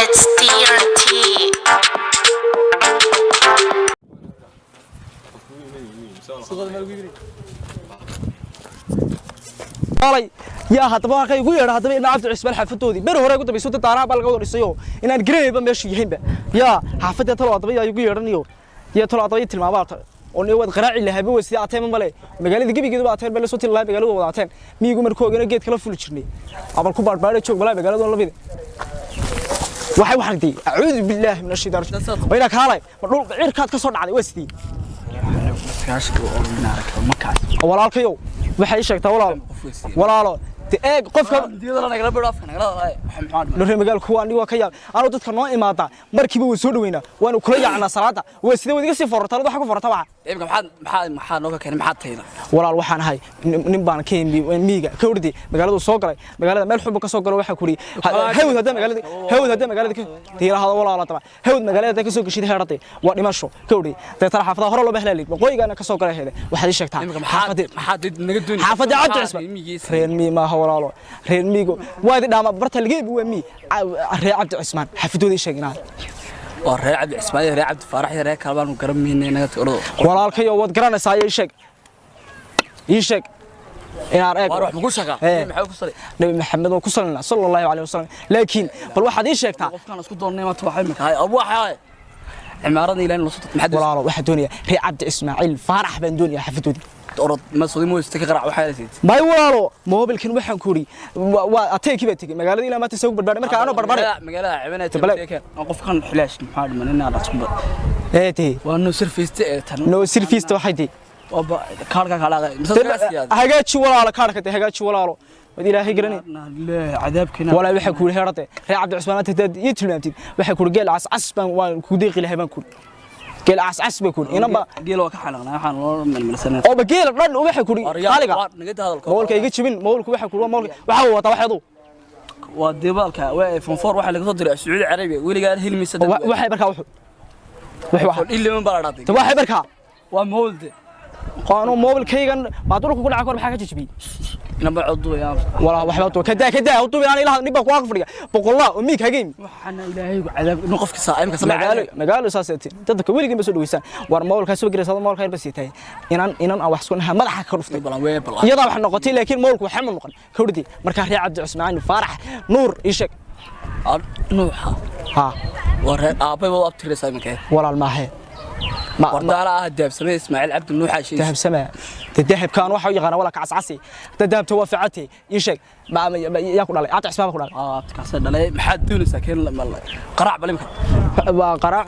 It's TNT. يا هذا كي يقول هذا إن عبد العزبال حفتودي بره هراء قلت بيسوت الطعام بالقوة الرئيسية إن الجريب ماشي يهين يا حفتة طلعت طبيعي يقول يرنيو يا طلعت طبيعي المعبار وني ود قراع اللي هبوا وسيعتين مالي مقالي ذي جيبي كده بعتين بلا صوت الله بقالوا وضعتين ميجو مركو جنا جيت كلا فل شرني أبغى كوبار بارد شوك بلا بقالوا والله بيد واحد دي أعوذ بالله من الشيطان وينك هالاي مرلو عركات كسر على وسدي ولا الكيو waxay sheegtaa walaalo eeg qofka diidana nagala badhaafka nagala loo magaalku waa aniga ka yaab aanu dadka noo imaada markiiba way soo dhaweynaa waanu kula yaacnaa salaada way sidoo wadiga si forta waxa ku forta waxa eebka maxaa nooga keenay maxaa tayna walaal waxaan ahay nin baan ka yimid miiga ka wardi magaalada soo galay magaalada meel xubba ka soo galo waxa ku ri hawd hada magaalada diiraha walaalo taba hawd magaalada ka soo gashay heertay waa dhimasho ka wardi dadka xaafada hore loo bahlaalid waqooyiga ka soo galay heede waxay sheegtaa maxaa naga doonay xaafada cabdi cismaan reen mi ma walaalo reen miigo waadi dhaama barta lageeb waa mi reen cabdi cismaan xafidoodii sheegnaa oo reen cabdi cismaan reen cabdi faarax reen kalbaan garameenay naga tiro walaalkayo wad garanaysaa ii sheeg inaan eeg wax ugu shaqa maxay ku salay nabi maxamed oo ku sallallahu sallallahu alayhi wasallam laakiin bal waxaad ii sheegtaa qofkan isku doonay ma tawaxay markaa abu waxay cimaarada ilaahay la soo maxad walaalo waxa doonaya reen cabdi ismaaciil faarax baan doonaya xafidoodii orod ma soo dimo iska qarac waxa la siiyay may walaalo mobilkan waxaan ku ri waa ateeki ba tagay magaalada ilaa maanta soo barbaaray marka aanu barbaaray magaalada cibanayta qofkan xilaash maxaa dhimanina rasba waa no service tan no service waxay tii kaarka kala hagaaji walaalo kaarka hagaaji walaalo wad ilaahay garanay la cadaabkina wala waxa ku ri heerate ree cabdi cusmaan tadad iyo tilmaamtid waxa ku ri geel casban waan ku deeqi lahayn baan ku geel cascas ba ku inaba geel waa ka xalaqnaa waxaan loo malmalsanaa oo ba geel dhan waxa ku ri qaaliga moolka iga jibin moolku waxa ku ri moolka waxa wata waxeedu waa deebalka waa fonfor waxa laga soo diray Sacuudi Carabiya weligaa hilmiisa waxay barka wuxuu ilaa baa dhacday waxay barka waa moolde qaano mobilkaygan ma dulku ku dhaca kor maxaa ka jijbi inaba coddo yaa wala waxba to kada oo duubaan ilaa niba ku aqfriga boqolaa oo miig hageem waxana ilaahay cadaab inuu qofka saaimka magaalo saaseetin dadka weligiin ba soo dhaweysaan war mobilka soo gireysada mobilka yar basitay inaan wax isku nahay madaxa ka dhuftay iyada wax noqotay laakiin mobilku waxa ma noqon kawrdi marka ree cabdi cusmaan faarax nuur ishaq nuuxa ha war aabay wada abtiraysaa iminka walaal maahe وردالا دهب سمي اسماعيل عبد النوح شيء دهب سما الذهب كان waxa yaqaan wala kacascasi dahab tawafacati ishaq ma yaa ku dhalay aad isbaab ku dhalay kaas dhalay maxaad doonaysaa keen qarac balimka waa qarac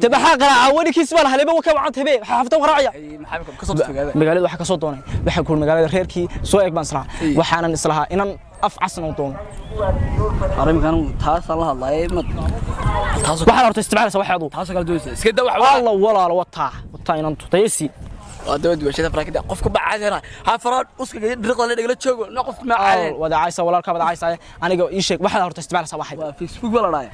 tabaha qarac wadi kiisba la halaba ka wacad habe xaafta qaraciya maxaa ka soo tagay magaalada waxa ka soo doonay waxa ku magaalada reerkii soo eeg baan islaha waxaanan islaha inaan af casna u doono arimakan taas la hadlay ma taas waxa horta isticmaalaysa waxaadu taas kala doonaysaa iska daa wax wallah walaal wataa inaan tutaysi ودود وشيء فرق ده قف كبع عادنا ها فراد اسك درق لا دغلا جوجو نقف ما عادين wada caaysa walaalka wada caaysa aniga ii sheeg waxa horta isticmaalaysa waxay waa Facebook wala dhaay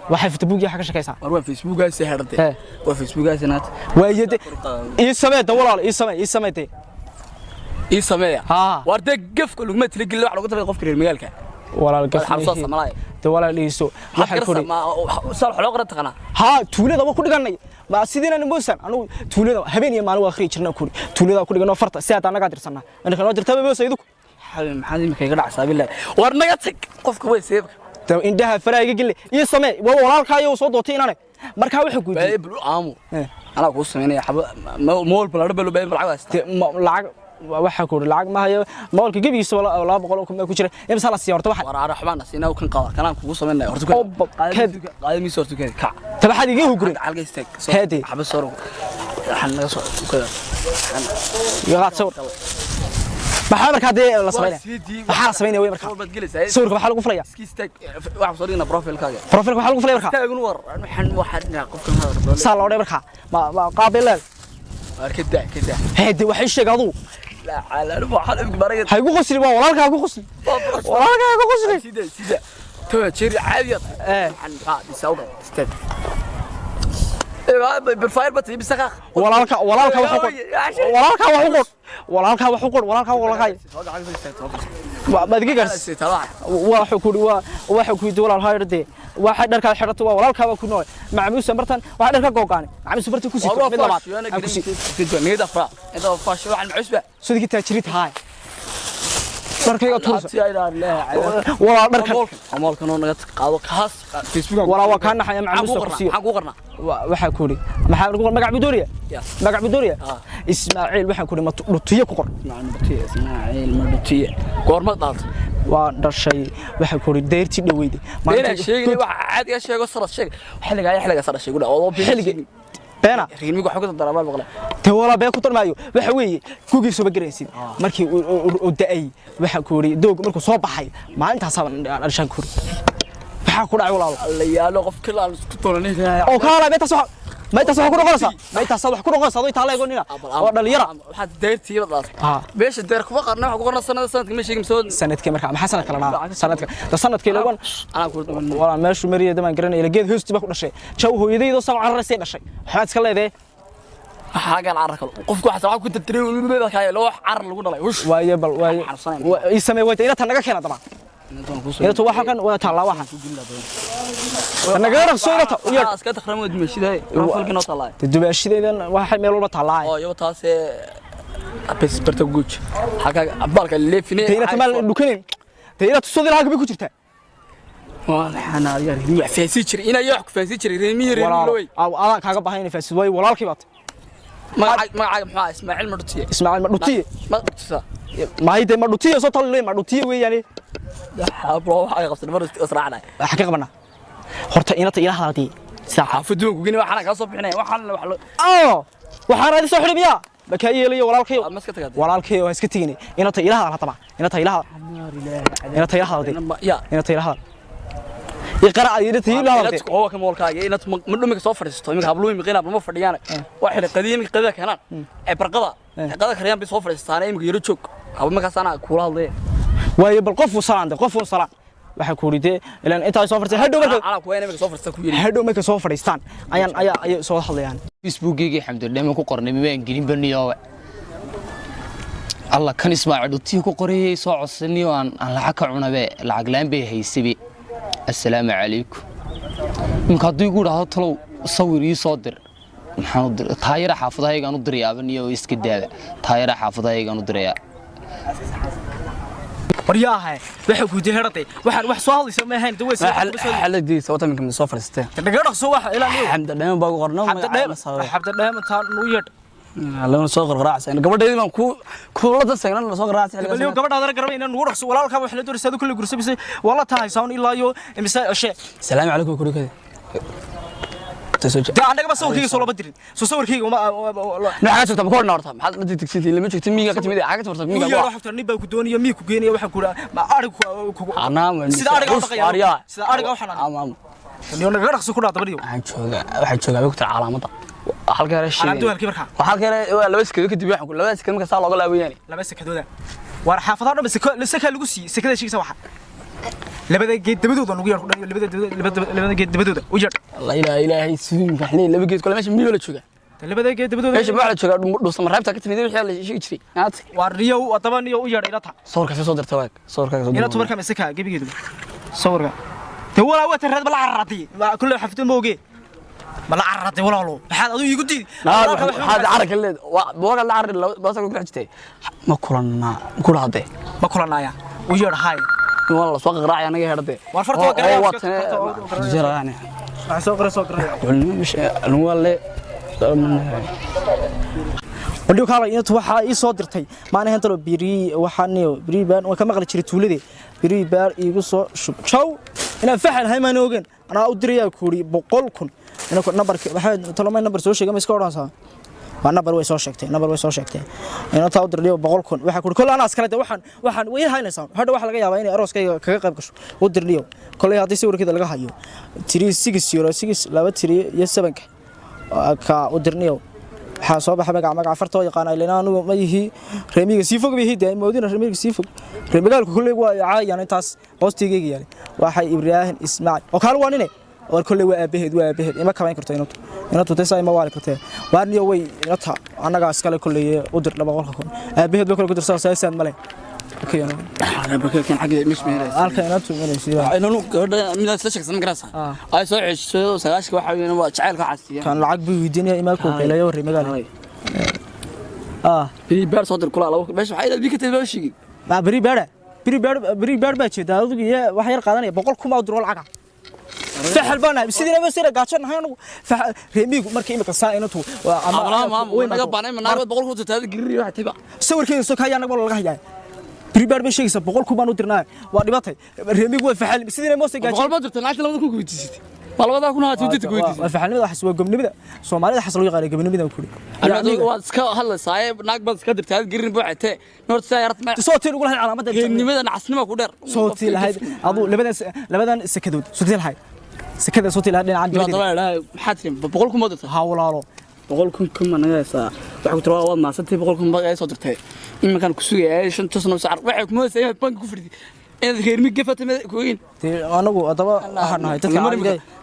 waxa Facebook yahay ka shaqeysaa war waa Facebook gaas heertay waa Facebook gaas naat waayade ii sameeyay walaal ii sameeyay war de gafka lugma tilgil wax lagu tabay qofka reer magaalka walaal gaf xabso Soomaaliya de walaal iiso waxa ku ri sal xolo qara taqana ha tuulada waa ku dhiganay ma sidina nimoosan anu tuulada habeen iyo maalin waa akhri jirna ku tuulada ku dhigano farta si aad anaga dirsanaa aniga noo dirtaba baa saydu maxaa imika iga dhacsaa billaah war naga tag qofka way seebka taw indhaha faraaga gille ii samee waa walaalkaayo soo dootay inaan marka waxa ku diiday bal aamu ana ku sameynaya mool bal arbelo been lacag waxa ku lacag ma hayo moolka gabiisa 200 ku jira imsa la siyaarto waxa war araxbaan asina kan qaba kanaan kugu sameynay horta qaadimi soo tukay ka tabaxad iga hugray halgeystay heedi xaba soo waxaan naga soo tukada yaad soo maxaa markaa de la sameeyay maxaa la sameeyay way markaa sawirka waxa lagu fulaya iskiistag waxa soo dhigna profilkaaga waxa lagu fulaya markaa taagan war waxaan qofkan hada sal loo markaa ma qaabilad كده هادي وحي شيغادو لا على waxaan imka barayay hay ku qosli waa walaalka ku qosli walaalka ku qosli sida to jiri caadiyad waxaan disawga step بالفاير بطري بسخاخ walaalka wuxuu walaalka wuxuu ما دقيقة واحد كوري واحد كوري دولار هايردي واحد درك حرته walaalka ba ku nool macmuus martan waxa dharka gooqaan macmuus barti ku sii mid labaad niyada fara inta faasho waxan macusba sidii taajiriid haay dharkayga tuursa wala dharka amalkan oo naga qaado kaas Facebook wala waa kaan naxay macmuus ku sii waxaan ku qornaa waxa kuri maxaa lagu magac Budooriya magac Budooriya Ismaaciil waxa kuri ma dhutiye ku qor Ismaaciil ma dhutiye goorma dhaad waa dhashay waxa kuri deerti dhaweeyday maanta sheegay wax caad iga sheego sarad sheeg xilliga sarad sheego oo xilliga beena riimigu waxa ku daraba baqle te wala bee ku tarmaayo waxa weeye kugiiso ba gareysid markii uu daay waxa kuri doog markuu soo baxay maalintaas aan kuri waxa ku dhacay walaalo alla yaalo qof kale aan isku toolanay oo kala beeta soo ما يتصح كل قرصة ما يتصح كل قرصة ضيت عليه يقولنا ولا يرى واحد دايرتي يلا بيش الدير كفقرنا واحد قرنا سنة ماشي مسود سنة كم مركب ما حسنا كلنا سنة سنة كيلوان أنا أقول والله ماشي مريه ده ما قرنا إلى جد هست بكل شيء شو هو يدي يدوس على الرسين الشيء حد كلا يدي حاجة العرق قفك واحد راح كنت تري وبيبك هاي لو عر اللي قلنا وش ويا يسمى ويتينا تنقى كنا طبعا إذا توحى كان وتطلع واحد أنا غير سويته يا أسكت خرموا دمشي ده رافل كنا طلع دمشي ده واحد ميلو طلع يبغى تاسه بس برتقوش حاجة بالك اللي فيني تينا تمال دكين تينا تصدق الحاجة بيكون شفتها والله أنا يا ريمي فاسيتشر إنا يحك فاسيتشر ريمي لوي أو أنا كاجا بحين فاسد وي ولا الكبات ما عاجب حا إسماعيل مرتيه إسماعيل مرتيه ما هي ده مرتيه صوت اللي مرتيه وي يعني برو حاجة قصدي مرت أسرعنا حقيقة بنا horta inta ilaha hadii saxaafadu gugina waxana ka soo bixinay waxana waxaan raadi soo xidhibiya baka yeelayo walaalkay maska tagad walaalkay waa iska tigini inta ilaha la taba inta ilaha hadii inta ilaha iqra inta ilaha hadii oo ka moolkaaga inta ma dhumi ka soo fadhiisto imika habluhu miqina ma fadhiyaan waxa qadiim qada kanaan ay barqada qada kariyaan bi soo fadhiistaan imika yaro joog haba markaas ana kula hadlay waayo bal qof uu salaan waxa ku riday ilaan inta soo fartay hadhow markay soo fadhiistaan ayaan soo hadlayaan Facebook-gii xamdulillah ku qornay ma ingiriin baniyo Allah kan Ismaaciil dhutiye ku qoriyay soo codsaniyo aan lacag ka cunabe lacag laan bay haysabe assalaamu calaykum ninka hadii ku dhaho talow sawir ii soo dir maxaan u diray taayira xaafadahayga aan u dirayaabaniyo iska daaba taayira xaafadahayga aan u dirayaa waryahay waxa ku diirtay waxaan wax soo hadlaysa ma ahayn daweys xaladii sababta minka soo fariistay naga dhaqso wax ilaa niyo xamdulillah baa qorno xabdadheem taan u yeed lana soo qarqaraacsan gabadheedii baan ku la dadsan la soo qarqaraacsan baliyo gabadhaada garabay inaan ugu dhaqso walaalka wax la doorisay kulli gursabisay wala tahay saan ilaa iyo imisa shay salaamu calaykum kurikada da anaga ba sawirkayga soo laba dirin soo sawirkayga ma naxaa jirta ma koorna horta maxaad la digsigtay lama joogto miiga ka timid aaga horta miiga waa xogta nibba ku dooniyo miig ku geenaya waxa ku ma arig ku sida ariga u dhaqaya sida ariga u xanaan niyo naga dhaqso ku dhaad bariyo waxaan joogaa waqti calaamada halka hore shay halka markaa halka hore laba iskada kadib waxaan laba iskada markaa looga laabayaan laba iskadooda war xaafadaha dhan saka lagu sii sakada shiisa waxa labada geed dabadooda ugu yar ku dhan labada geed dabadooda u yar la ilaahay suun waxnay laba geed kale meesha miyo la jooga labada geed dabadooda meesha waxa la jooga dhuusa mareebta ka timid wixii la sheegi jiray naad war riyo wadaba niyo u yar ilata sawirka soo dirtay waag sawirka soo ina tubarka masaka gabigeedu sawirka tawala waa tarad bal carrati kullu xafid mooge bal carrati walaalo maxaad adigu igu diid hada arag leed booga la arag baaska ku xijtay ma kulanaya u yar hay والله سوق قراعي انا هردي وفرتو قراعي جيراني سوق قراعي مش والله wadhiyo kala inta waxa ii soo dirtay maana hantalo biri waxaaniyo biri baan waa ka maqli jiray tuuladii biri baar iigu soo shub chow ina faxal hay maan ogen ana u dirayaa kuuri 100,000 ina ku numberka waxa talomay number soo sheegay ma iska oranaysaa waa number way soo sheegtay ina taa u dirayo 100,000 waxa kuuri kala askale waxaan way haynaysaa hadda waxa laga yaabaa inay arooskayga kaga qayb gasho u dirniyo kulay hadii sawirkeeda laga hayo 3606 laba tiri iyo 7 ka u dirniyo waxa soo baxay magac fartoo yaqaan ay leena anigu ma yihi reemiga si fog bihii day moodina reemiga si fog reemigaalku kulay waa caayaan intaas hoostigeyga yaali waxay Ibrahim Ismaaciil oo kale waanine oo kulay waa aabaheed ima kabayn karto inuu taasay ma waali kartay waaniyo way inta anaga iskale kulay u dir 200,000 aabaheed ba kale ku dirsaa saysan male كيانو أنا بكين حاجة مش مهرس halka inaad tuumanaysid إنه قرد من السلشة سمع كراسة أي صحيح شو سلاش كواحد من هو شعير كعسية kan lacag buu weydiinaya imaanku kaleeyo warri magaalo بري صدر كل على باش حيل بيك تباشي ma bari baa jeedaa adigu iyo wax yar qaadanaya 100 kuma diro lacag saxal bana sidii ma sira gaajanahay anigu reemigu markii imika saa inatu ama way naga baanay manaad 100 ku taada giriyo wax tiba sawirkeeda soo kaya anagu laga hayaa bari baa sheegaysa 100 kuma u dirnaa waa dhibatay reemigu way faxal sidii ma soo gaajay 100 ma dirta lacag 2 ku weydiisay malwada kuna aad tudid ku weydiisay waa faxalnimada wax soo gobnimada Soomaalida xasal loo yaqaan gobnimada ku aniga waa iska hadlaysaa naag bad iska dirta aad girin buuxate noorta sayarad ma soo tiin ugu lahayd calaamada gobnimada nacasnimo ku dheer soo tiin lahayd adu labadan sakadood soo tiin lahayd sakada soo tiin lahayd dhinaca dibadda maxaa tirin 100 kuma dirta ha walaalo 100 kuma nagaysaa waxa ku tiraa waad maasantay 100 kuma ay soo dirtay iminkan ku sugayay 5 sano saar waxa kuma sayay bank ku firdi in reermi gafatay kuwin anagu adaba waxaan nahay dadka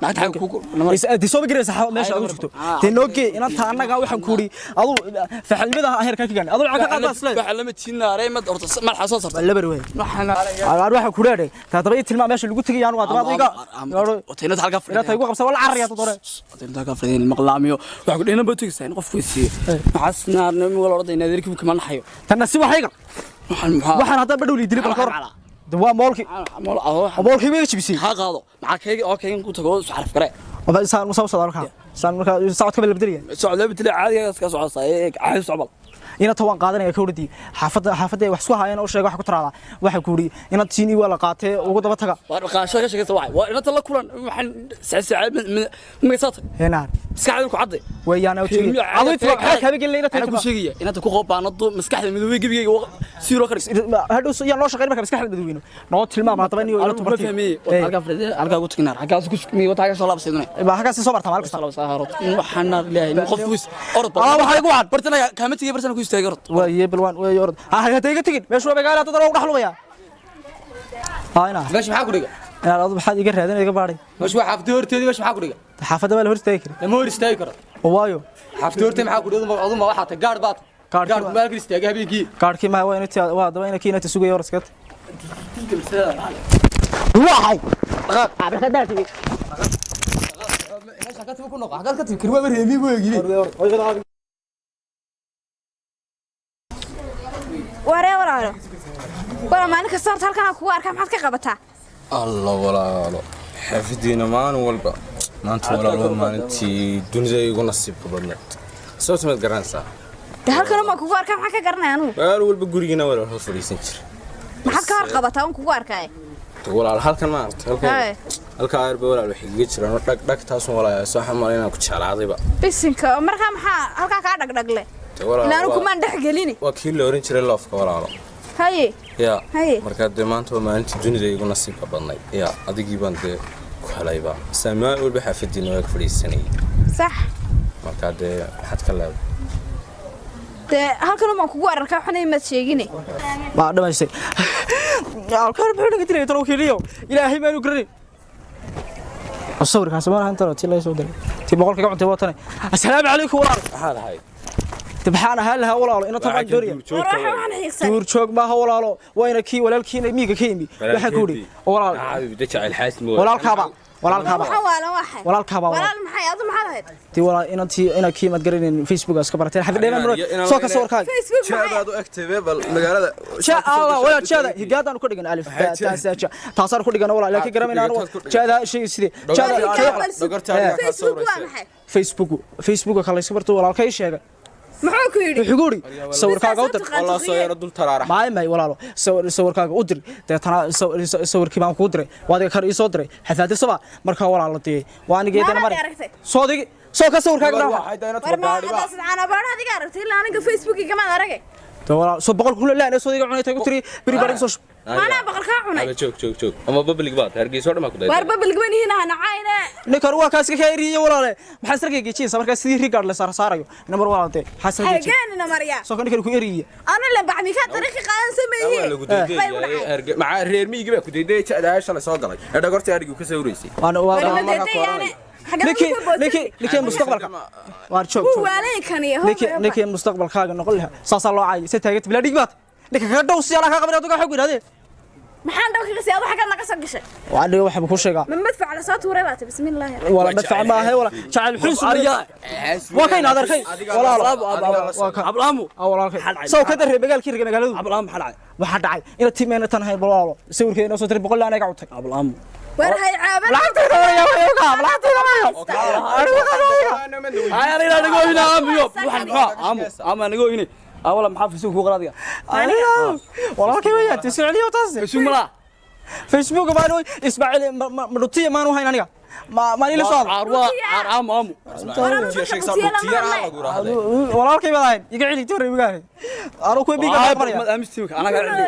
nacad ku ay soo bigraysa meesha aad joogto teenooge inanta anaga waxaan ku ri adu faxalnimada heer ka gaan adu lacag ka qaad asla faxalama tiinaaray mad orta mal xasoo sartay labar way waxaan ku reeday taadaba tilmaa meesha lagu tagay anu adaba adiga hoteelada halka fadhiya tahay ugu qabsa wala carriya doore hoteelada halka fadhiya maqlaamiyo waxa ku dheena bootigaysa in qofku isiyo maxasnaarna wala orday inaad kuma naxayo tan si waxayga waxaan hadda badhow liidilay balkor waa moolki moolki way jibisay ha qaado maxaa kayga oo kayga ku tago xarf kare waba isaan u soo socdo saan marka socodka bal bedeliya socodka bedeliya caadiga iska socodsaay caadi socbal ina tawaan qaadanaya ka wardii xaafada wax soo haayeen oo sheeg wax ku tiraada waxa ku uri ina tiini waa la qaatay ugu daba taga waa qaasho ka sheegaysa waa ina tala kulan waxaan saacad ma saata heenaan maskaxda ku caday weeyaan oo tigi adu tiro ka ka gelayna taa ku sheegaya ina ku qoobaanado maskaxda midoway gabigayga siiro karis hadhow soo loo shaqeyn marka maskaxda midoweyno noo tilmaam hadaba inuu ila tubartay halka fadhiya halka ugu tagnaar halka ku mi wata ka soo laabsaydnay ba halka soo barta maalka soo saaro waxaan ilaahay qof wis orod waxa igu waan bartana kaamatiga bartana ku istaagay orod way balwan way orod ha iga tagin meeshu magaala dad ugu dhaxlumaya hayna meesha waxa ku dhiga adu maxaad iga raadinay iga baaray meesha waxa xafdo horteedii meesha waxa ku dhiga xaafada wala hortaay karo lama hor istaagi karo waayo xafdo horteed maxaa ku dhiga adu ma waxa ta gaar baad gaar maalka istaagay habeenkii gaarkii ma waa inta waa daba inay kiinata sugayo orskad waxay abada daadii meesha ka tabu ku noqo halka ka tabu kirwa reemi weeyii waree walaalo wala maalin kasta halkan ku arkaa maxaad ka qabataa الله walaalo xafidiina maan walba maanta walaalo maalintii dunida igu nasiibka badneed soo timid garanaysaa halkan ma kugu arkaa maxaa ka garanay anu walaalo walba gurigina walaalo hor fadhiisan jir maxaad ka qabataa aan kugu arkaay walaalo halkan ma aragtay halka arba walaalo xiga jiraan dhag taas walaalo soo xamalayna ku jeclaadayba bisinka markaa maxaa halka ka dhagdhagle laanu kuma dhaxgelini waa kii la oran jiray loofka walaalo haye ya marka de maanta maalintii dunida igu nasiibka badnay ya adigii baan de ku helayba samaa walba xafidiina waa fadhiisanay sax marka de waxaad ka leedahay de halkan ma kugu arkaa waxna ma sheegine ma dhamaystay halkan buu naga diray tolo keliyo ilaahay ma inu garin sawirkaas ma ahan tolo tii la soo diray tii boqolka gacanta watana assalaamu calaykum walaal maxaa lahayd تبحان هلا ولاalo ina taban dooriya duur joog ma ha walaalo wayna ki walaalkiina miiga ka yimi waxa ku ri walaal walaalkaaba walaal maxay adu maxaa lahayd ti walaal ina ki mad garanin Facebook iska baratay xafid dheeman soo ka soo warkaag jaadaad u agtay bal magaalada Allah wala jaada higaadaan ku dhigan alif taasaja taasar ku dhigan walaal laakiin garamayna jaada shay sidii jaada Facebook kala iska barto walaalkay sheegay maxaa ku yiri wuxuu guri sawirkaaga u dir Allah soo yara dul taraarax maay walaalo sawirkaaga u dir deetana sawirkii baan ku diray waad ka ii soo diray xafaadii saba marka walaalo tii waan geedana mar soo digi soo ka sawirkaaga waxay dayna gaadhiba ana baad adiga aragtay ilaa aniga Facebook-iga ma aragay to walaal soo boqol ku leeyahay soo diga cunay tagu tiri bari bari soo ana boqol ka cunay joog ama public baad hargeyso dhama ku day war public weyn hina nacayna ninkan waa kaas ka khayriye walaale maxaa sarkay geejiyay marka sidii regardless saarayo number walaalde xasan geejiyay hageena mariya soo kan ninkan ku eriye ana la bacmi ka tariiqi qaadan sameeyay maca reer miyiga baa ku deeday jacdaasha la soo galay ee dhagorta arigu ka sawiraysay لكن مستقبلك وارشوف وعليك أنا لكن مستقبلك هذا نقول لها صاص الله عايز ستاجت بلا ديبات ninka kaga dhow si ala ka qabin aduga xog yiraahday maxaan dhaw kaga siyaado xaga naga soo gashay waa dhigo waxa ku sheega ma madfac la soo tuuray baad bismillaah wala madfac ma ahay wala jacayl xus arya waa kayn adarkay walaalo ablaamu walaalkay soo ka darey magaalkii riga magaaladu ablaamu xalay waxa dhacay ina tiimeena tan hay walaalo sawirkeena soo tiray 100 anaga cutay ablaamu war hay caaban lacagteeda waya ka lacagteeda waya ay ana nago ina amiyo waxan maxaa ama nago ina awala maxaa Facebook ku qaraadiga walaalkay waya tisiciliyo taas Facebook baanu Ismaaciil marutiya maanu hayn aniga ma ila soo arwa araamu walaalkay baa iga cili toore magaale anu ku biga qabanaya amistiimka anaga cili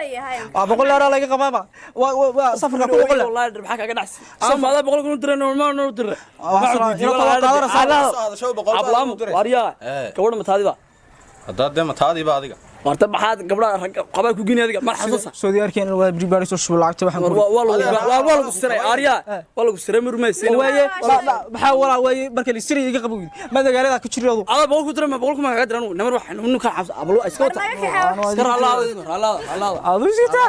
waa 100 euro laga qabaaba waa safarka ku qol wallahi maxaa kaga dhaxsi Soomaalida 100 kun diray normal noo diray ablaamu wariya gabadha mataadiba hadda de mataadiba adiga warta maxaad gabadha qabay ku gini adiga mar xasuusa Soomaaliyeedkeen waa bribaris oo soo lacagta waxaan waa lagu siray arya waa lagu siray murmaysin waaye waxa wala waaye marka la siray iga qabow madagaalada ku jirado ada boqol ku diray ma boqol kuma kaga diran namar wax inu ka xabs ablo iska wata iska ralaado adu sita